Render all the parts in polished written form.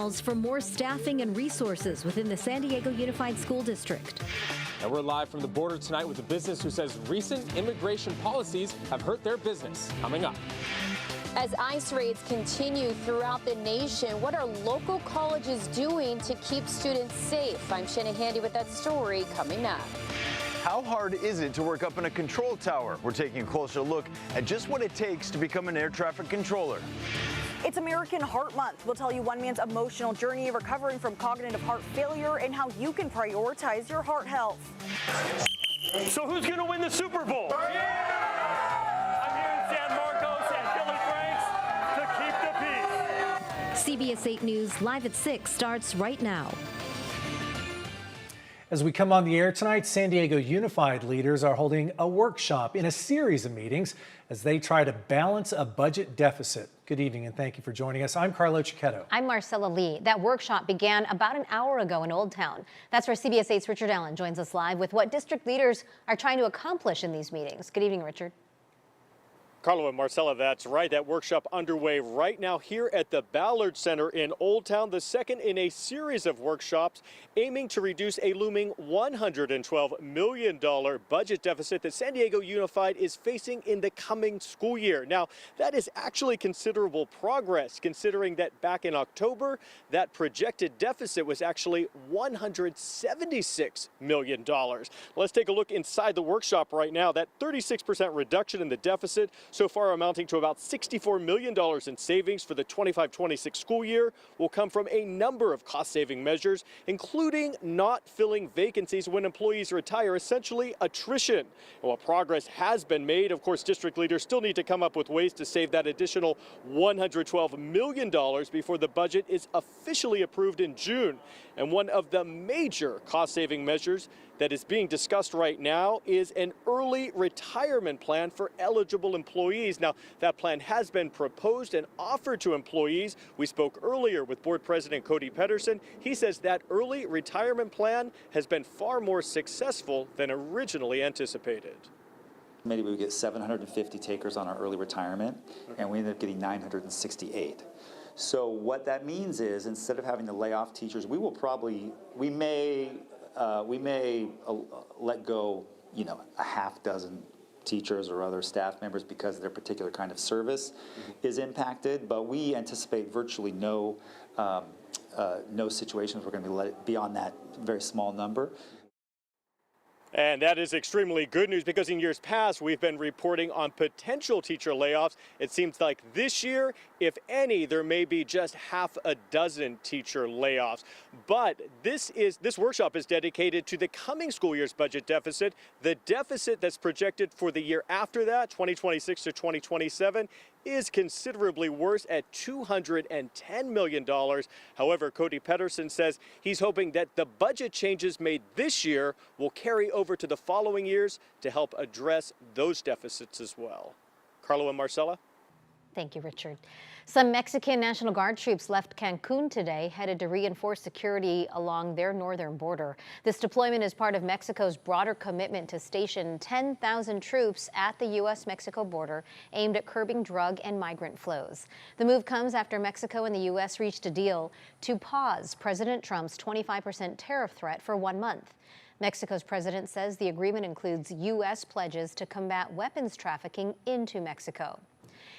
For more staffing and resources within the San Diego Unified School District. And we're live from the border tonight with a business who says recent immigration policies have hurt their business. Coming up. As ICE raids continue throughout the nation, what are local colleges doing to keep students safe? I'm Shanna Handy with that story coming up. How hard is it to work up in a control tower? We're taking a closer look at just what it takes to become an air traffic controller. It's American Heart Month. We'll tell you one man's emotional journey recovering from cognitive heart failure and how you can prioritize your heart health. So who's going to win the Super Bowl? Yeah! I'm here in San Marcos and Philly Franks to keep the peace. CBS 8 News Live at 6 starts right now. As we come on the air tonight, San Diego Unified leaders are holding a workshop in a series of meetings as they try to balance a budget deficit. Good evening and thank you for joining us. I'm Carlo Cicchetto. I'm Marcella Lee. That workshop began about an hour ago in Old Town. That's where CBS 8's Richard Allen joins us live with what district leaders are trying to accomplish in these meetings. Good evening, Richard. Carlo and Marcella, that's right. That workshop underway right now here at the Ballard Center in Old Town, the second in a series of workshops aiming to reduce a looming $112 million budget deficit that San Diego Unified is facing in the coming school year. Now, that is actually considerable progress, considering that back in October, that projected deficit was actually $176 million. Let's take a look inside the workshop right now. That 36% reduction in the deficit so far amounting to about $64 million in savings for the 25-26 school year will come from a number of cost-saving measures, including not filling vacancies when employees retire, essentially attrition. And while progress has been made, of course, district leaders still need to come up with ways to save that additional $112 million before the budget is officially approved in June. And one of the major cost-saving measures that is being discussed right now is an early retirement plan for eligible employees. Now, that plan has been proposed and offered to employees. We spoke earlier with Board President Cody Pedersen. He says that early retirement plan has been far more successful than originally anticipated. Maybe we get 750 takers on our early retirement, and we ended up getting 968. So what that means is, instead of having to lay off teachers, we may let go, a half dozen teachers or other staff members because their particular kind of service is impacted. But we anticipate virtually no situations we're going to be let beyond that very small number. And that is extremely good news because in years past, we've been reporting on potential teacher layoffs. It seems like this year, if any, there may be just half a dozen teacher layoffs. But this workshop is dedicated to the coming school year's budget deficit. The deficit that's projected for the year after that, 2026 to 2027, is considerably worse at $210 million. However, Cody Pedersen says he's hoping that the budget changes made this year will carry over to the following years to help address those deficits as well. Carlo and Marcella. Thank you, Richard. Some Mexican National Guard troops left Cancun today, headed to reinforce security along their northern border. This deployment is part of Mexico's broader commitment to station 10,000 troops at the U.S.-Mexico border, aimed at curbing drug and migrant flows. The move comes after Mexico and the U.S. reached a deal to pause President Trump's 25% tariff threat for 1 month. Mexico's president says the agreement includes U.S. pledges to combat weapons trafficking into Mexico.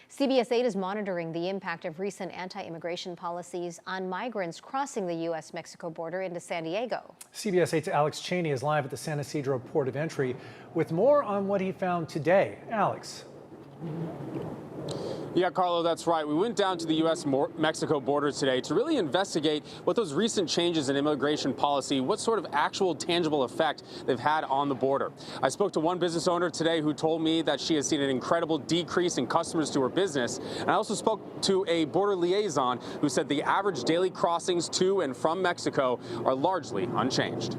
CBS 8 is monitoring the impact of recent anti-immigration policies on migrants crossing the U.S.-Mexico border into San Diego. CBS 8's Alex Cheney is live at the San Isidro Port of Entry with more on what he found today. Alex. Yeah, Carlo, that's right. We went down to the U.S.-Mexico border today to really investigate what those recent changes in immigration policy, what sort of actual tangible effect they've had on the border. I spoke to one business owner today who told me that she has seen an incredible decrease in customers to her business. And I also spoke to a border liaison who said the average daily crossings to and from Mexico are largely unchanged.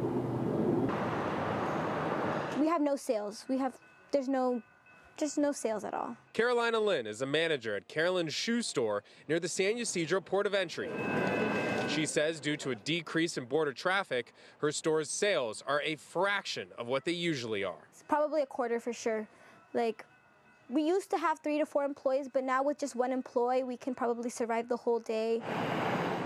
We have no sales. Just no sales at all. Carolina Lynn is a manager at Carolyn's shoe store near the San Ysidro Port of Entry. She says due to a decrease in border traffic, her store's sales are a fraction of what they usually are. It's probably a quarter for sure. Like, we used to have 3 to 4 employees, but now with just 1 employee, we can probably survive the whole day.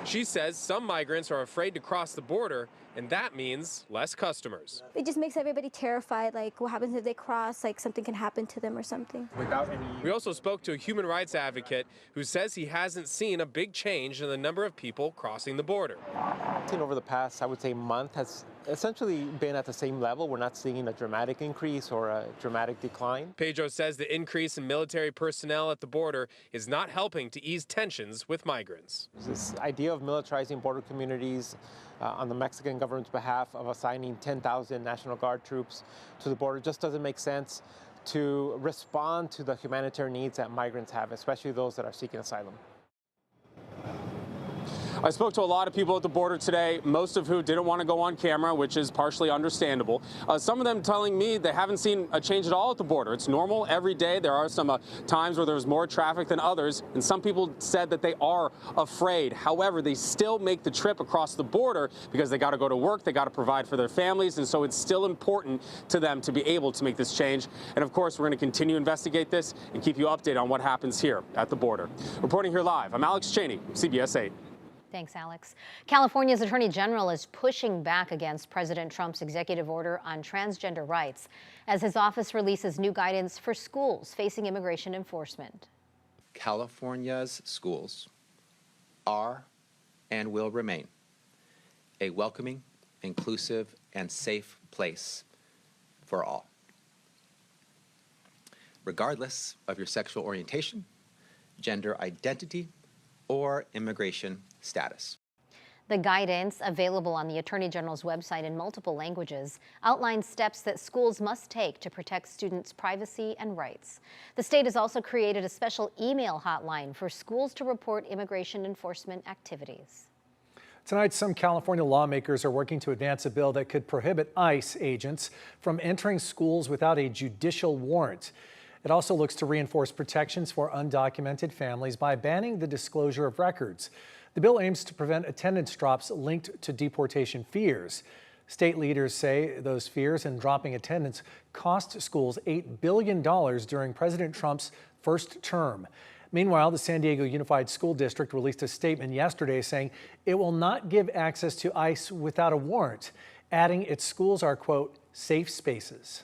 She says some migrants are afraid to cross the border, and that means less customers. It just makes everybody terrified, like what happens if they cross, like something can happen to them or something. We also spoke to a human rights advocate who says he hasn't seen a big change in the number of people crossing the border. Over the past, I would say, month has essentially been at the same level. We're not seeing a dramatic increase or a dramatic decline. Pedro says the increase in military personnel at the border is not helping to ease tensions with migrants. This idea of militarizing border communities on the Mexican government's behalf of assigning 10,000 National Guard troops to the border just doesn't make sense to respond to the humanitarian needs that migrants have, especially those that are seeking asylum. I spoke to a lot of people at the border today, most of who didn't want to go on camera, which is partially understandable. Some of them telling me they haven't seen a change at all at the border. It's normal every day. There are some times where there's more traffic than others, and some people said that they are afraid. However, they still make the trip across the border because they got to go to work, they got to provide for their families, and so it's still important to them to be able to make this change. And of course, we're going to continue to investigate this and keep you updated on what happens here at the border. Reporting here live, I'm Alex Cheney, CBS 8. Thanks, Alex. California's Attorney General is pushing back against President Trump's executive order on transgender rights as his office releases new guidance for schools facing immigration enforcement. California's schools are and will remain a welcoming, inclusive, and safe place for all, regardless of your sexual orientation, gender identity, or immigration status. The guidance, available on the Attorney General's website in multiple languages, outlines steps that schools must take to protect students' privacy and rights. The state has also created a special email hotline for schools to report immigration enforcement activities. Tonight, some California lawmakers are working to advance a bill that could prohibit ICE agents from entering schools without a judicial warrant. It also looks to reinforce protections for undocumented families by banning the disclosure of records. The bill aims to prevent attendance drops linked to deportation fears. State leaders say those fears and dropping attendance cost schools $8 billion during President Trump's first term. Meanwhile, the San Diego Unified School District released a statement yesterday saying it will not give access to ICE without a warrant, adding its schools are, quote, safe spaces.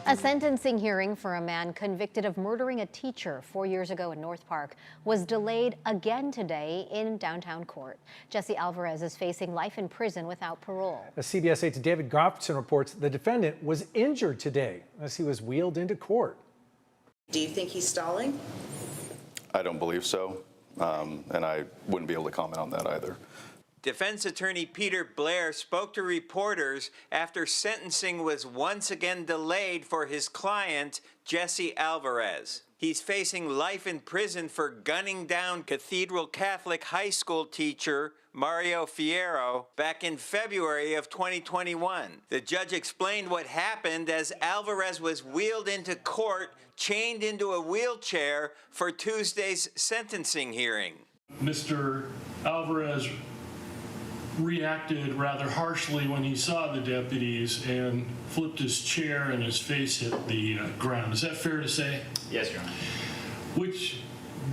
A sentencing hearing for a man convicted of murdering a teacher 4 years ago in North Park was delayed again today in downtown court. Jesse Alvarez is facing life in prison without parole. CBS 8's David Grofson reports the defendant was injured today as he was wheeled into court. Do you think he's stalling? I don't believe so, and I wouldn't be able to comment on that either. Defense attorney Peter Blair spoke to reporters after sentencing was once again delayed for his client, Jesse Alvarez. He's facing life in prison for gunning down Cathedral Catholic high school teacher Mario Fierro back in February of 2021. The judge explained what happened as Alvarez was wheeled into court, chained into a wheelchair for Tuesday's sentencing hearing. Mr. Alvarez reacted rather harshly when he saw the deputies and flipped his chair and his face hit the ground. Is that fair to say? Yes, Your Honor. Which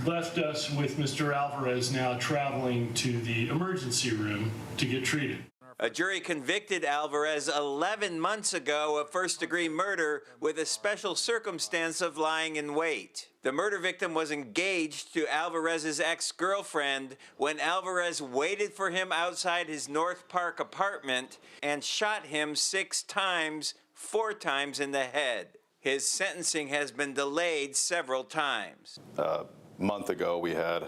left us with Mr. Alvarez now traveling to the emergency room to get treated. A jury convicted Alvarez 11 months ago of first-degree murder with a special circumstance of lying in wait. The murder victim was engaged to Alvarez's ex-girlfriend when Alvarez waited for him outside his North Park apartment and shot him 6 times, 4 times in the head. His sentencing has been delayed several times. A month ago, we had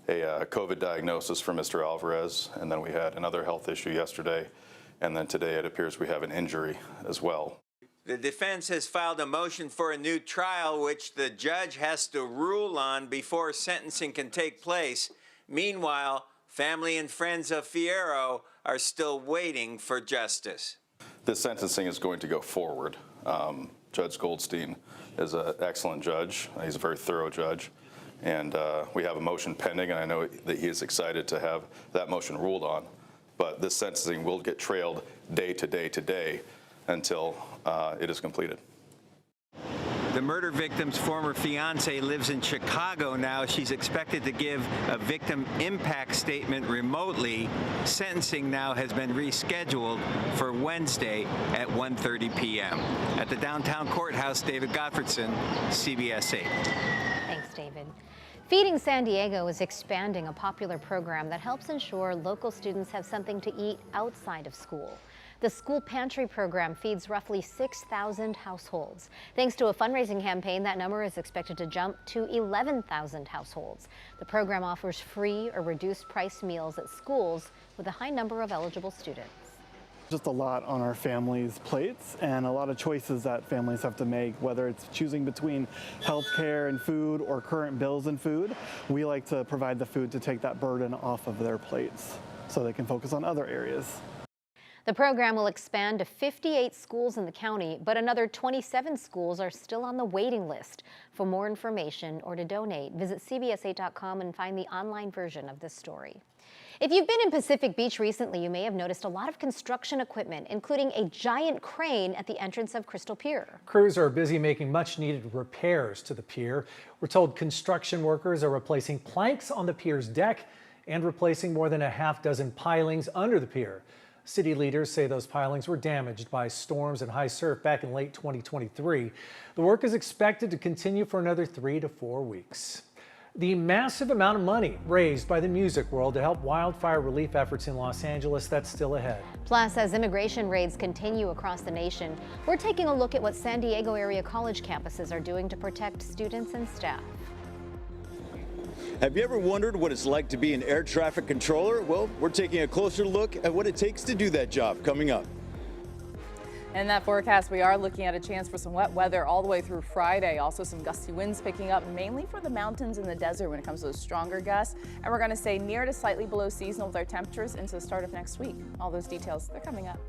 a COVID diagnosis for Mr. Alvarez, and then we had another health issue yesterday, and then today it appears we have an injury as well. The defense has filed a motion for a new trial, which the judge has to rule on before sentencing can take place. Meanwhile, family and friends of Fierro are still waiting for justice. This sentencing is going to go forward. Judge Goldstein is an excellent judge. He's a very thorough judge. And we have a motion pending, and I know that he is excited to have that motion ruled on. But this sentencing will get trailed day to day to day until it is completed. The murder victim's former fiance lives in Chicago now. She's expected to give a victim impact statement remotely. Sentencing now has been rescheduled for Wednesday at 1:30 p.m. At the downtown courthouse, David Gottfredson, CBS 8. Thanks, David. Feeding San Diego is expanding a popular program that helps ensure local students have something to eat outside of school. The school pantry program feeds roughly 6,000 households. Thanks to a fundraising campaign, that number is expected to jump to 11,000 households. The program offers free or reduced price meals at schools with a high number of eligible students. Just a lot on our families' plates and a lot of choices that families have to make, whether it's choosing between healthcare and food or current bills and food. We like to provide the food to take that burden off of their plates so they can focus on other areas. The program will expand to 58 schools in the county, but another 27 schools are still on the waiting list. For more information or to donate, visit CBS8.com and find the online version of this story. If you've been in Pacific Beach recently, you may have noticed a lot of construction equipment, including a giant crane at the entrance of Crystal Pier. Crews are busy making much-needed repairs to the pier. We're told construction workers are replacing planks on the pier's deck and replacing more than a half-dozen pilings under the pier. City leaders say those pilings were damaged by storms and high surf back in late 2023. The work is expected to continue for another 3 to 4 weeks. The massive amount of money raised by the music world to help wildfire relief efforts in Los Angeles, that's still ahead. Plus, as immigration raids continue across the nation, we're taking a look at what San Diego area college campuses are doing to protect students and staff. Have you ever wondered what it's like to be an air traffic controller? Well, we're taking a closer look at what it takes to do that job coming up. In that forecast, we are looking at a chance for some wet weather all the way through Friday. Also some gusty winds picking up mainly for the mountains and the desert when it comes to those stronger gusts. And we're going to stay near to slightly below seasonal with our temperatures into the start of next week. All those details, they're coming up.